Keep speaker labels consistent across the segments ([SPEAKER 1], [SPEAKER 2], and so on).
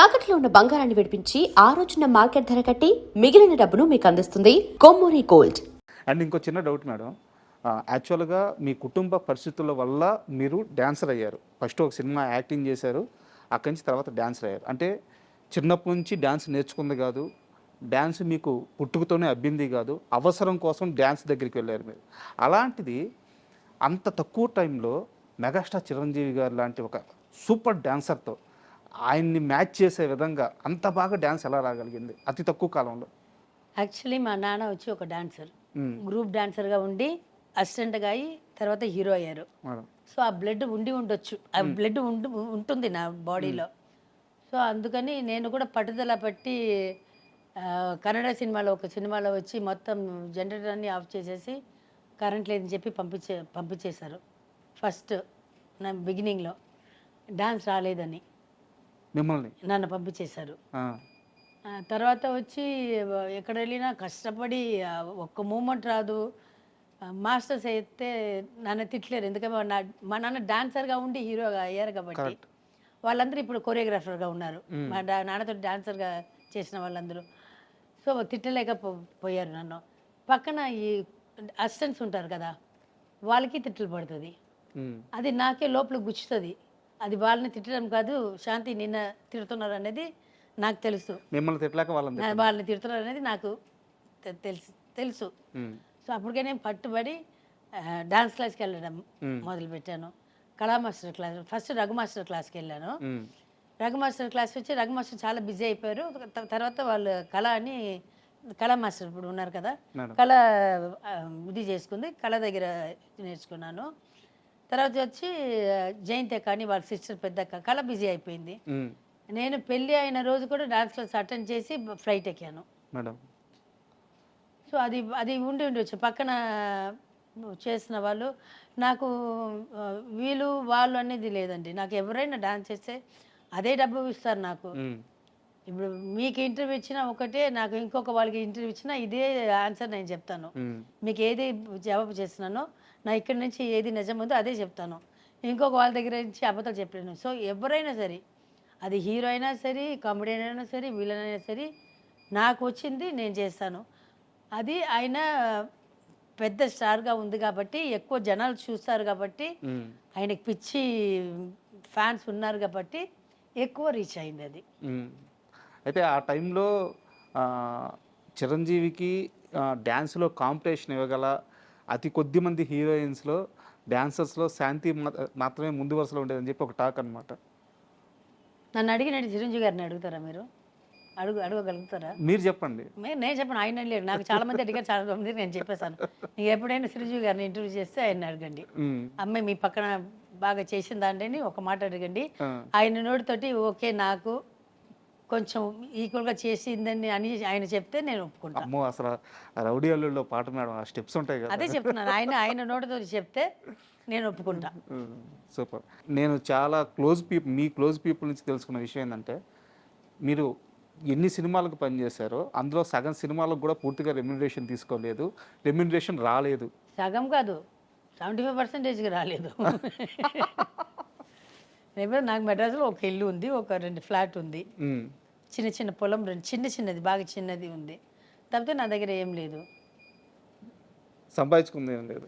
[SPEAKER 1] తాకట్లో ఉన్న బంగారాన్ని విడిపించి ఆ రోజున మార్కెట్ ధర కట్టి మిగిలిన డబ్బును మీకు అందిస్తుంది కొమ్మూరి గోల్డ్.
[SPEAKER 2] అండ్ ఇంకో చిన్న డౌట్ మేడం, యాక్చువల్గా మీ కుటుంబ పరిస్థితుల వల్ల మీరు డాన్సర్ అయ్యారు. ఫస్ట్ ఒక సినిమా యాక్టింగ్ చేశారు, అక్కడి నుంచి తర్వాత డాన్సర్ అయ్యారు. అంటే చిన్నప్పటి నుంచి డాన్స్ నేర్చుకుంది కాదు, డ్యాన్స్ మీకు పుట్టుకతోనే అబ్బింది కాదు, అవసరం కోసం డ్యాన్స్ దగ్గరికి వెళ్ళారు మీరు. అలాంటిది అంత తక్కువ టైంలో మెగాస్టార్ చిరంజీవి గారు లాంటి ఒక సూపర్ డాన్సర్తో ఆయన్ని మ్యాచ్ చేసే విధంగా అంత బాగా డ్యాన్స్ ఎలా రాగలిగింది అతి తక్కువ కాలంలో?
[SPEAKER 3] యాక్చువల్లీ మా నాన్న వచ్చి ఒక డాన్సర్, గ్రూప్ డాన్సర్గా ఉండి అసిస్టెంట్గా అయ్యి తర్వాత హీరో అయ్యారు. సో ఆ బ్లడ్ ఉండొచ్చు, ఆ బ్లడ్ ఉంటుంది నా బాడీలో. సో అందుకని నేను కూడా పట్టుదల పట్టి కన్నడ సినిమాలో ఒక సినిమాలో వచ్చి మొత్తం జనరేటర్ అన్ని ఆఫ్ చేసేసి కరెంట్ లేదని చెప్పి పంపించేశారు. ఫస్ట్ నా బిగినింగ్లో డాన్స్ రాలేదని
[SPEAKER 2] మిమ్మల్ని
[SPEAKER 3] నన్ను పంపించేశారు. తర్వాత వచ్చి ఎక్కడ వెళ్ళినా కష్టపడి ఒక్క మూమెంట్ రాదు. మాస్టర్స్ అయితే నన్ను తిట్టలేరు, ఎందుకంటే మా నాన్న డాన్సర్గా ఉండి హీరోగా అయ్యారు కాబట్టి. వాళ్ళందరూ ఇప్పుడు కొరియోగ్రాఫర్గా ఉన్నారు, మా నాన్నతో డాన్సర్గా చేసిన వాళ్ళందరూ. సో తిట్టలేకపోయారు నన్ను. పక్కన ఈ అసిస్టెంట్స్ ఉంటారు కదా, వాళ్ళకి తిట్టలు పడుతుంది. అది నాకే లోపల గుచ్చుతుంది. అది వాళ్ళని తిట్టడం కాదు, శాంతి నిన్న తిడుతున్నారు అనేది నాకు తెలుసు.
[SPEAKER 2] మిమ్మల్ని తిట్టలేక
[SPEAKER 3] వాళ్ళని తిడుతున్నారు అనేది నాకు తెలుసు. సో అప్పటికే నేను పట్టుబడి డాన్స్ క్లాస్కి వెళ్ళడం మొదలుపెట్టాను. కళా master class, first Raghu master క్లాస్కి వెళ్ళాను. రఘు మాస్టర్ క్లాస్ వచ్చి రఘు మాస్టర్ చాలా బిజీ అయిపోయారు. తర్వాత వాళ్ళు కళా మాస్టర్ ఇప్పుడు ఉన్నారు కదా, కళ ఇది చేసుకుంది, కళ దగ్గర నేర్చుకున్నాను. తర్వాత వచ్చి జయంతి కానీ వాళ్ళ సిస్టర్ పెద్దక్క కళ బిజీ అయిపోయింది. నేను పెళ్ళి అయిన రోజు కూడా డాన్స్ క్లాస్ అటెండ్ చేసి ఫ్లైట్ ఎక్కాను
[SPEAKER 2] మేడం.
[SPEAKER 3] సో అది ఉండొచ్చు పక్కన చేసిన వాళ్ళు. నాకు వాళ్ళు అనేది లేదండి. నాకు ఎవరైనా డాన్స్ చేస్తే అదే డబ్బు ఇస్తారు నాకు. ఇప్పుడు మీకు ఇంటర్వ్యూ ఇచ్చినా ఒకటే, నాకు ఇంకొక వాళ్ళకి ఇంటర్వ్యూ ఇచ్చినా ఇదే ఆన్సర్ నేను చెప్తాను. మీకు ఏది జవాబు చేస్తున్నానో నా ఇక్కడి నుంచి ఏది నిజం ఉందో అదే చెప్తాను. ఇంకొక వాళ్ళ దగ్గర నుంచి అబద్ధాలు చెప్పలేను. సో ఎవరైనా సరే, అది హీరో అయినా సరే, కామెడీ అయినా సరే, విలన్ అయినా సరే, నాకు వచ్చింది నేను చేస్తాను. అది ఆయన పెద్ద స్టార్గా ఉంది కాబట్టి, ఎక్కువ జనాలు చూస్తారు కాబట్టి, ఆయనకి పిచ్చి ఫ్యాన్స్ ఉన్నారు కాబట్టి ఎక్కువ రీచ్ అయింది అది.
[SPEAKER 2] అయితే ఆ టైంలో చిరంజీవికి డ్యాన్స్లో కాంపిటీషన్ ఇవ్వగల అతి కొద్ది మంది హీరోయిన్స్లో, డాన్సర్స్లో శాంతి మాత్రమే ముందు వరుసలో ఉండేదని చెప్పి ఒక టాక్ అనమాట.
[SPEAKER 3] నన్ను అడిగినట్టు చిరంజీవి గారిని అడుగుతారా మీరు? అడగగలుగుతారా?
[SPEAKER 2] మీరు చెప్పండి.
[SPEAKER 3] నేను చెప్పను, ఆయన లేడు. నాకు చాలా మంది అడిగారు, చాలా మంది నేను చెప్పేశాను. నీకు ఎప్పుడైనా చిరంజీవి గారిని ఇంటర్వ్యూ చేస్తే ఆయన అడగండి. అమ్మాయి మీ పక్కన బాగా చేసిందా అని ఒక మాట అడగండి. ఆయన నోటితోటి ఓకే నాకు కొంచెం ఈక్వల్గా చేసిందని అని ఆయన చెప్తే నేను ఒప్పుకుంటాను.
[SPEAKER 2] అమ్మో, అసలు రౌడీ అల్లుడులో పాట మేడం, ఆ స్టెప్స్ ఉంటాయి కదా,
[SPEAKER 3] అదే చెప్తున్నాను. ఆయన నోటితో చెప్తే నేను ఒప్పుకుంటా.
[SPEAKER 2] సూపర్. నేను చాలా మీ క్లోజ్ పీపుల్ నుంచి తెలుసుకున్న విషయం ఏంటంటే, మీరు ఎన్ని సినిమాలకు పనిచేశారో అందులో సగం సినిమాలకు కూడా పూర్తిగా రెమ్యూనరేషన్ తీసుకోలేదు, రెమ్యూనరేషన్ రాలేదు.
[SPEAKER 3] సగం కాదు, 75% రాలేదు. నాకు మెడ్రాస్లో ఒక ఇల్లు ఉంది, ఒక 2 ఫ్లాట్ ఉంది, చిన్న పొలం, చిన్నది బాగా చిన్నది ఉంది. తప్పితే నా దగ్గర ఏం లేదు.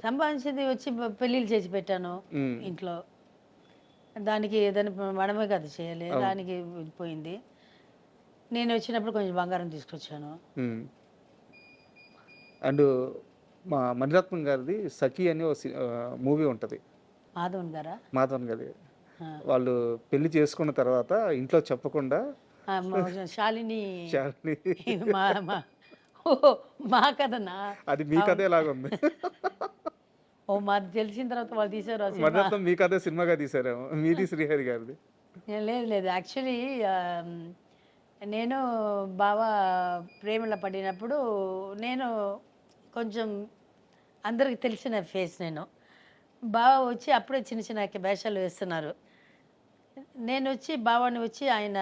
[SPEAKER 3] సంపాదించింది వచ్చి పెళ్ళిళ్ళు చేసి పెట్టాను ఇంట్లో. దానికి ఏదైనా మనమే కదా చేయాలి, దానికి పోయింది. నేను వచ్చినప్పుడు కొంచెం బంగారం తీసుకొచ్చాను.
[SPEAKER 2] అండ్ మా మణిరత్నం గారిది సఖి అని ఒక మూవీ ఉంటుంది, మాధవన్ గారి. వాళ్ళు పెళ్లి చేసుకున్న తర్వాత ఇంట్లో చెప్పకుండా
[SPEAKER 3] శాలిని మా కథనా?
[SPEAKER 2] అది మీ కథే లాగా ఉంది.
[SPEAKER 3] ఓ మాది తెలిసిన తర్వాత వాళ్ళు తీసారు.
[SPEAKER 2] మణిరత్నం మీ కథే సినిమాగా తీసారేమో, మీది శ్రీహరి గారిది.
[SPEAKER 3] లేదు, యాక్చువల్లీ నేను బాగా ప్రేమలో పడినప్పుడు నేను కొంచెం అందరికి తెలిసిన ఫేస్. నేను బాగా వచ్చి అప్పుడే చిన్న వేషాలు వేస్తున్నారు. నేను వచ్చి బావాని వచ్చి ఆయన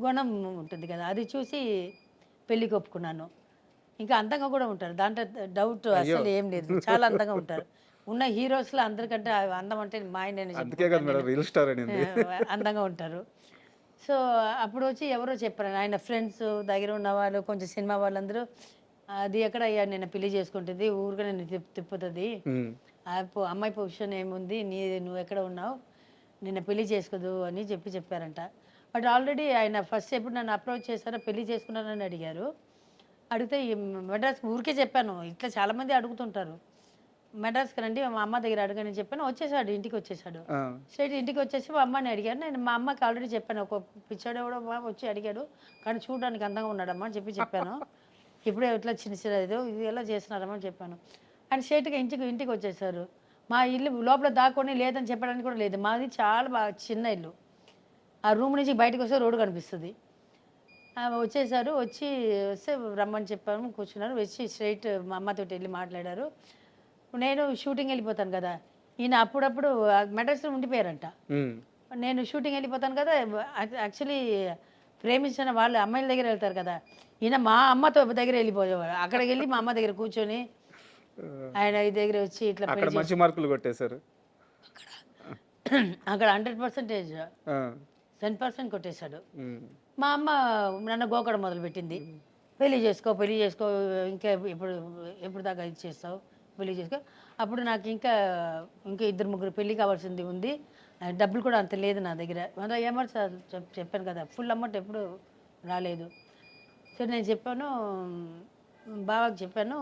[SPEAKER 3] గుణం ఉంటుంది కదా, అది చూసి పెళ్ళికి ఒప్పుకున్నాను. ఇంకా అందంగా కూడా ఉంటారు, దాంట్లో డౌట్ అసలు ఏం లేదు. చాలా అందంగా ఉంటారు. ఉన్న హీరోస్లో అందరికంటే అందం అంటే మా ఆయన అందంగా ఉంటారు. సో అప్పుడు వచ్చి ఎవరో చెప్పారు ఆయన ఫ్రెండ్స్ దగ్గర ఉన్న వాళ్ళు కొంచెం సినిమా వాళ్ళందరూ అది ఎక్కడ అయ్యా నేను పెళ్లి చేసుకుంటుంది ఊరుగా నేను తిప్పుతుంది అమ్మాయి పొజిషన్ ఏముంది నువ్వు ఎక్కడ ఉన్నావు నిన్న పెళ్లి చేసుకోదు అని చెప్పారంట. బట్ ఆల్రెడీ ఆయన ఫస్ట్ ఎప్పుడు నన్ను అప్రోచ్ చేశారో పెళ్లి చేసుకున్నానని అడిగారు. అడిగితే మెడ్రాస్ ఊరికే చెప్పాను, ఇట్లా చాలామంది అడుగుతుంటారు, మెడ్రాస్కి రండి మా అమ్మ దగ్గర అడగని చెప్పాను. వచ్చేసాడు, ఇంటికి వచ్చేసాడు. స్ట్రైట్ ఇంటికి వచ్చేసి మా అమ్మని అడిగాను. నేను మా అమ్మకి ఆల్రెడీ చెప్పాను, ఒక పిచ్చాడు కూడా వచ్చి అడిగాడు కానీ చూడడానికి అందంగా ఉన్నాడమ్మా అని చెప్పాను. ఇప్పుడే ఇట్లా చిన్న ఇది ఎలా చేస్తున్నారమ్మా అని చెప్పాను. ఆయన స్ట్రైట్గా ఇంటికి వచ్చేసారు. మా ఇల్లు లోపల దాక్కొని లేదని చెప్పడానికి కూడా లేదు, మాది చాలా బాగా చిన్న ఇల్లు. ఆ రూమ్ నుంచి బయటకు వస్తే రోడ్డు కనిపిస్తుంది. వచ్చేసారు, వస్తే రమ్మని చెప్పాను, కూర్చున్నారు. వచ్చి స్ట్రైట్ మా అమ్మతో వెళ్ళి మాట్లాడారు. నేను షూటింగ్ వెళ్ళిపోతాను కదా, ఈయన అప్పుడప్పుడు మెడ్రాస్లో ఉండిపోయారంట. నేను షూటింగ్ వెళ్ళిపోతాను కదా, యాక్చువల్లీ ప్రేమించిన వాళ్ళు అమ్మాయిల దగ్గర వెళ్తారు కదా, ఈయన మా అమ్మతో దగ్గర వెళ్ళిపోయేవాడు. అక్కడికి వెళ్ళి మా అమ్మ దగ్గర కూర్చొని ఆయన ఈ దగ్గర వచ్చి ఇట్లా
[SPEAKER 2] మంచి మార్కులు కొట్టేశారు.
[SPEAKER 3] అక్కడ 100% 10% కొట్టేశాడు. మా అమ్మ నన్ను గోకడం మొదలుపెట్టింది, పెళ్లి చేసుకో ఇంకా ఎప్పుడు దాకా ఇది చేస్తావు, పెళ్లి చేసుకో. అప్పుడు నాకు ఇంకా 2-3 పెళ్లి కావాల్సింది ఉంది, డబ్బులు కూడా అంత లేదు నా దగ్గర. అమౌంట్ చెప్పాను కదా, ఫుల్ అమౌంట్ ఎప్పుడు రాలేదు. సో నేను చెప్పాను, బాబాకి చెప్పాను,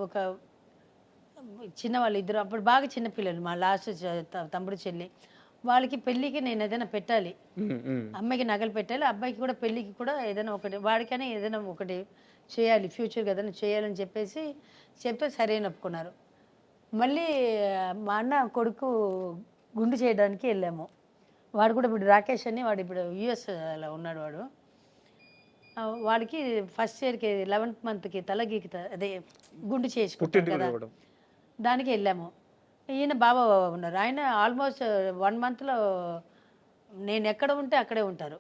[SPEAKER 3] ఒక చిన్నవాళ్ళు ఇద్దరు అప్పుడు బాగా చిన్నపిల్లలు, మా లాస్ట్ తమ్ముడు చెల్లి, వాళ్ళకి పెళ్ళికి నేను ఏదైనా పెట్టాలి, అమ్మాయికి నగలు పెట్టాలి, అబ్బాయికి కూడా పెళ్ళికి కూడా ఏదైనా ఒకటి, వాడికైనా ఏదైనా ఒకటి చేయాలి, ఫ్యూచర్కి ఏదైనా చేయాలని చెప్తే సరే ఒప్పుకున్నారు. మళ్ళీ మా అన్న కొడుకు గుండు చేయడానికి వెళ్ళాము. వాడు కూడా ఇప్పుడు రాకేష్ అని, వాడు ఇప్పుడు యూఎస్లో ఉన్నాడు. వాడికి ఫస్ట్ ఇయర్కి 11th మంత్కి తలగీకి అదే గుండు చేసుకుంటారు కదా, దానికి వెళ్ళాము. ఈయన బాబా ఉన్నారు, ఆయన ఆల్మోస్ట్ 1 monthలో నేను ఎక్కడ ఉంటే అక్కడే ఉంటారు.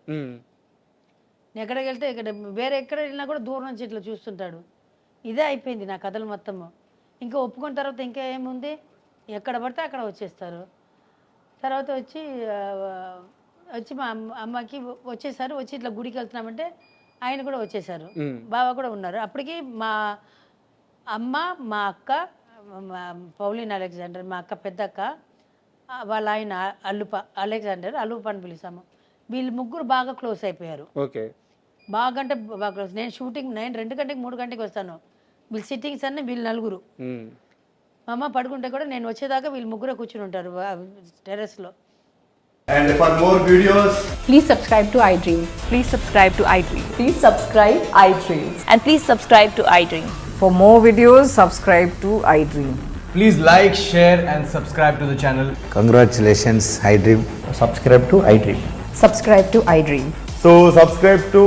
[SPEAKER 3] నేను ఎక్కడికి వెళ్తే ఇక్కడ వేరే ఎక్కడ వెళ్ళినా కూడా దూరం నుంచి ఇట్లా చూస్తుంటాడు. ఇదే అయిపోయింది నా కథలు మొత్తము. ఇంకా ఒప్పుకున్న తర్వాత ఇంకా ఏముంది, ఎక్కడ పడితే అక్కడ వచ్చేస్తారు. తర్వాత వచ్చి మా అమ్మకి వచ్చేసారు. వచ్చి ఇట్లా గుడికి వెళ్తున్నామంటే ఆయన కూడా వచ్చేసారు, బావ కూడా ఉన్నారు. అప్పటికి మా అమ్మ, మా అక్క, పౌలిన్ అలెగ్జాండర్, మా అక్క పెద్ద అక్క, వాళ్ళ ఆయన అలెగ్జాండర్ అల్లుప అని పిలిచాము. వీళ్ళు ముగ్గురు బాగా క్లోజ్ అయిపోయారు. బాగా అంటే బాగా క్లోజ్. నేను షూటింగ్ 2 గంటకి 3 గంటకి వస్తాను, వీళ్ళు సిట్టింగ్స్ అన్నీ వీళ్ళు 4. మా అమ్మ పడుకుంటే కూడా నేను వచ్చేదాకా వీళ్ళు ముగ్గురే కూర్చుని ఉంటారు టెర్రస్లో.
[SPEAKER 4] And for more videos,
[SPEAKER 5] please subscribe to iDream.
[SPEAKER 6] Please subscribe to iDream.
[SPEAKER 5] Please subscribe iDream.
[SPEAKER 6] And please subscribe to iDream.
[SPEAKER 5] For more videos, subscribe to iDream.
[SPEAKER 4] please like, share and subscribe to the channel.
[SPEAKER 7] Congratulations, iDream.
[SPEAKER 8] Subscribe to iDream.
[SPEAKER 5] Subscribe to iDream.
[SPEAKER 8] So subscribe to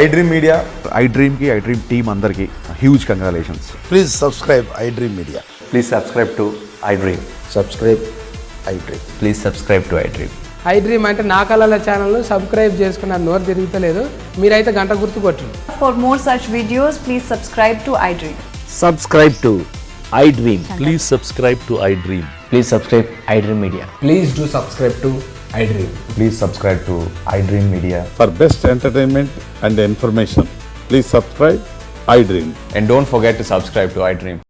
[SPEAKER 8] iDream Media.
[SPEAKER 9] iDream ki iDream team andarki huge congratulations.
[SPEAKER 7] Please subscribe iDream Media.
[SPEAKER 8] Please subscribe to iDream.
[SPEAKER 7] Subscribe iDream.
[SPEAKER 8] Please subscribe to iDream.
[SPEAKER 10] iDream అంటే నా కళల ఛానల్ను subscribe చేసుకున్న నోరు తిరుగుతలేదు, మీరైతే గంట గుర్తు కొట్టండి.
[SPEAKER 6] For more such videos, please subscribe to iDream.
[SPEAKER 8] Subscribe to iDream.
[SPEAKER 11] Please subscribe to iDream.
[SPEAKER 8] Please subscribe iDream Media.
[SPEAKER 4] Please do subscribe to iDream.
[SPEAKER 8] Please subscribe to iDream Media.
[SPEAKER 9] For best entertainment and information, please subscribe iDream.
[SPEAKER 8] And don't forget to subscribe to iDream.